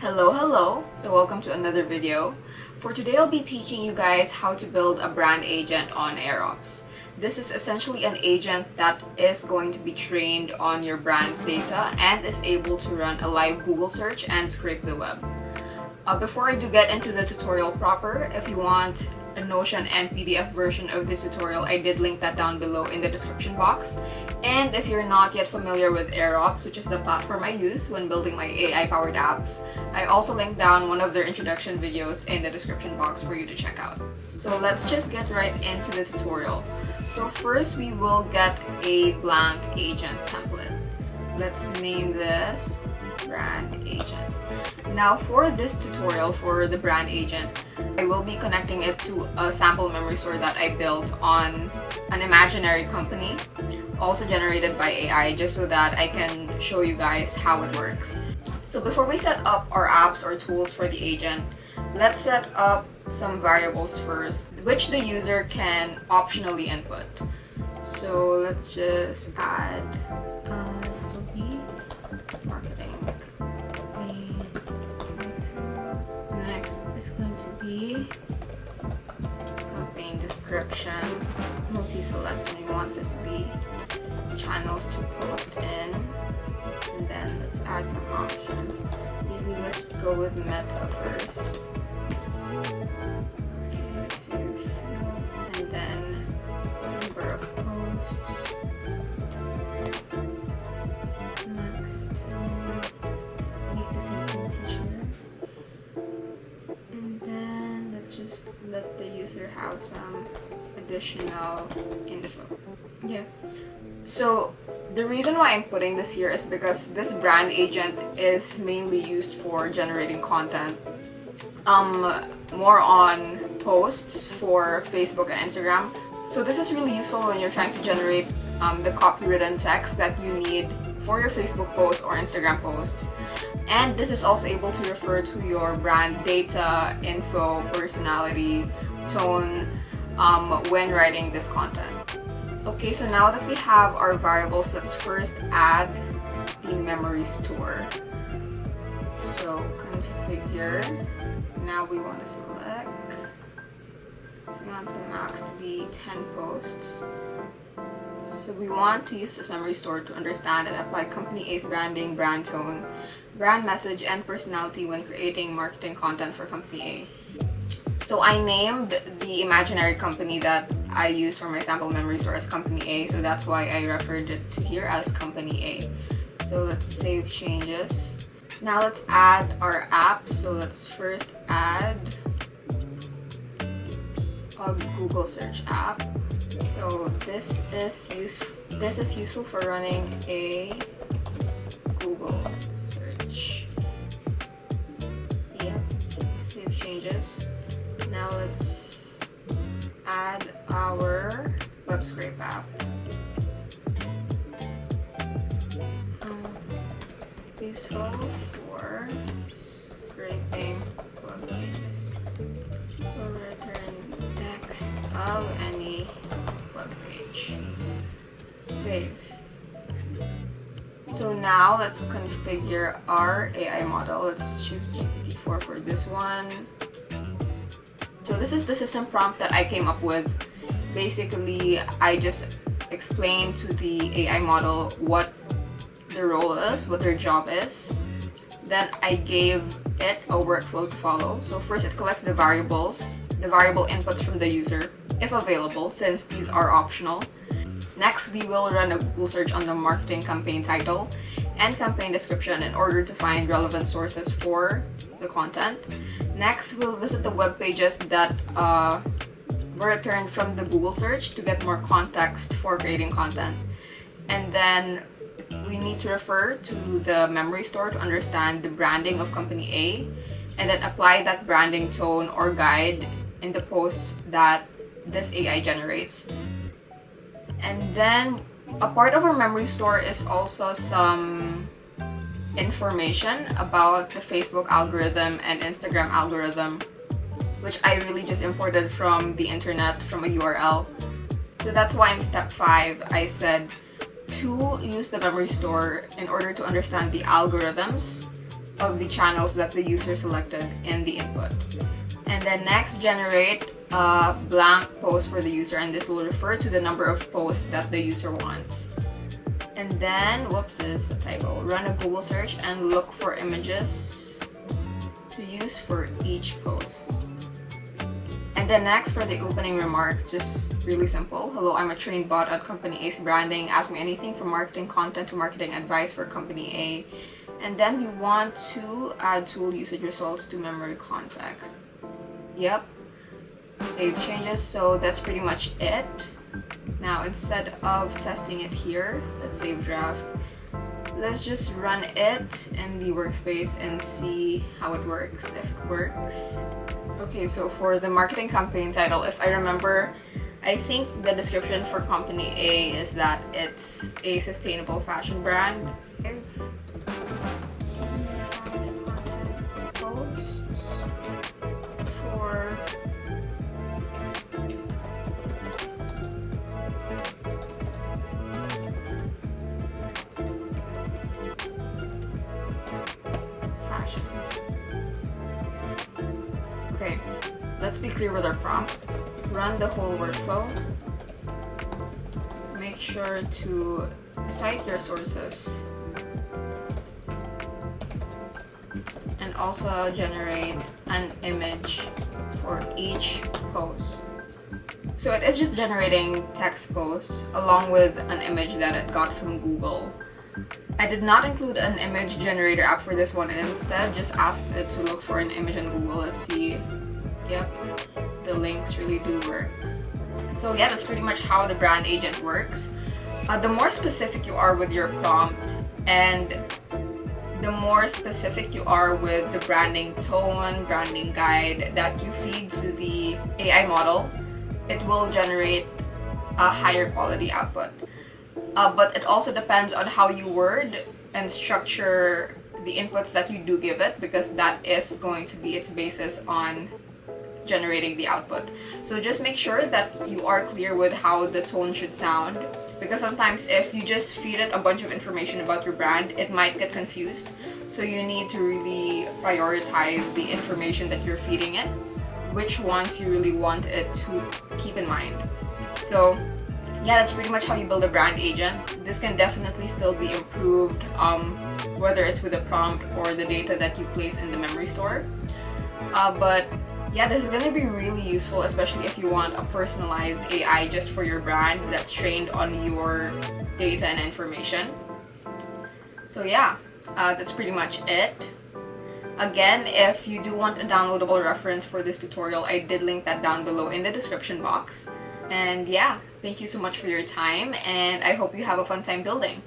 Hello, so welcome to another video. For today I'll be teaching you guys how to build a brand agent on Airops. This is essentially an agent that is going to be trained on your brand's data and is able to run a live Google search and scrape the web. Before I do get into the tutorial proper, if you want a Notion and PDF version of this tutorial, I did link that down below in the description box. And if you're not yet familiar with Airops, which is the platform I use when building my AI-powered apps, I also linked down one of their introduction videos in the description box for you to check out. So let's just get right into the tutorial. So first we will get a blank agent template. Let's name this brand agent. Now for this tutorial for the brand agent, I will be connecting it to a sample memory store that I built on an imaginary company, also generated by AI, just so that I can show you guys how it works. So before we set up our apps or tools for the agent, let's set up some variables first, which the user can optionally input. So let's just add, this will be marketing. Next is going to be campaign description, multi-select, and we want this to be channels to post in. And then let's add some options. Maybe let's go with meta first. Okay, save. And then number of posts. Next, let's make this an integer. And then let's just let the user have some additional info. Yeah. So the reason why I'm putting this here is because this brand agent is mainly used for generating content, more on posts for Facebook and Instagram. So this is really useful when you're trying to generate the copywritten text that you need for your Facebook posts or Instagram posts. And this is also able to refer to your brand data, info, personality, tone when writing this content. Okay, so now that we have our variables, let's first add the memory store. So configure. Now we want to select. So we want the max to be 10 posts. So we want to use this memory store to understand and apply Company A's branding, brand tone, brand message, and personality when creating marketing content for Company A. So I named the imaginary company that I used for my sample memory store as Company A, so that's why I referred it to here as Company A. So let's save changes. Now let's add our app. So let's first add a Google search app. So this is useful for running a Google search. Yep. Save changes. Now let's add our web scrape app. Useful for scraping web pages. Will return text of any web page. Save. So now let's configure our AI model. Let's choose GPT-4 for this one. So this is the system prompt that I came up with. Basically, I just explained to the AI model what the role is, what their job is. Then I gave it a workflow to follow. So first it collects the variables, the variable inputs from the user, if available, since these are optional. Next, we will run a Google search on the marketing campaign title and campaign description in order to find relevant sources for the content. Next, we'll visit the web pages that were returned from the Google search to get more context for creating content. And then we need to refer to the memory store to understand the branding of Company A, and then apply that branding tone or guide in the posts that this AI generates. And then a part of our memory store is also some information about the Facebook algorithm and Instagram algorithm, which I really just imported from the internet from a URL. So that's why in step 5 I said to use the memory store in order to understand the algorithms of the channels that the user selected in the input. And then next, generate a blank post for the user, and this will refer to the number of posts that the user wants. And then, whoops, is a typo. Run a Google search and look for images to use for each post. And then next, for the opening remarks, just really simple. Hello, I'm a trained bot on Company A's branding. Ask me anything from marketing content to marketing advice for Company A. And then we want to add tool usage results to memory context. Yep. Save changes. So that's pretty much it. Now, instead of testing it here, let's save draft. Let's just run it in the workspace and see how it works, if it works. Okay, so for the marketing campaign title, if I remember, I think the description for Company A is that it's a sustainable fashion brand. If 5 content posts for fashion. Okay, let's be clear with our prompt. Run the whole workflow. Make sure to cite your sources. And also generate an image for each post. So it is just generating text posts along with an image that it got from Google. I did not include an image generator app for this one, and instead just asked it to look for an image on Google. Let's see. Yep, the links really do work. So yeah, that's pretty much how the brand agent works. The more specific you are with your prompt, and the more specific you are with the branding tone, branding guide that you feed to the AI model, it will generate a higher quality output. But it also depends on how you word and structure the inputs that you do give it, because that is going to be its basis on generating the output. So just make sure that you are clear with how the tone should sound, because sometimes if you just feed it a bunch of information about your brand, it might get confused. So you need to really prioritize the information that you're feeding it, which ones you really want it to keep in mind. So yeah, that's pretty much how you build a brand agent. This can definitely still be improved, whether it's with a prompt or the data that you place in the memory store. But yeah, this is going to be really useful, especially if you want a personalized AI just for your brand that's trained on your data and information. So yeah, that's pretty much it. Again, if you do want a downloadable reference for this tutorial, I did link that down below in the description box. And yeah, thank you so much for your time, and I hope you have a fun time building.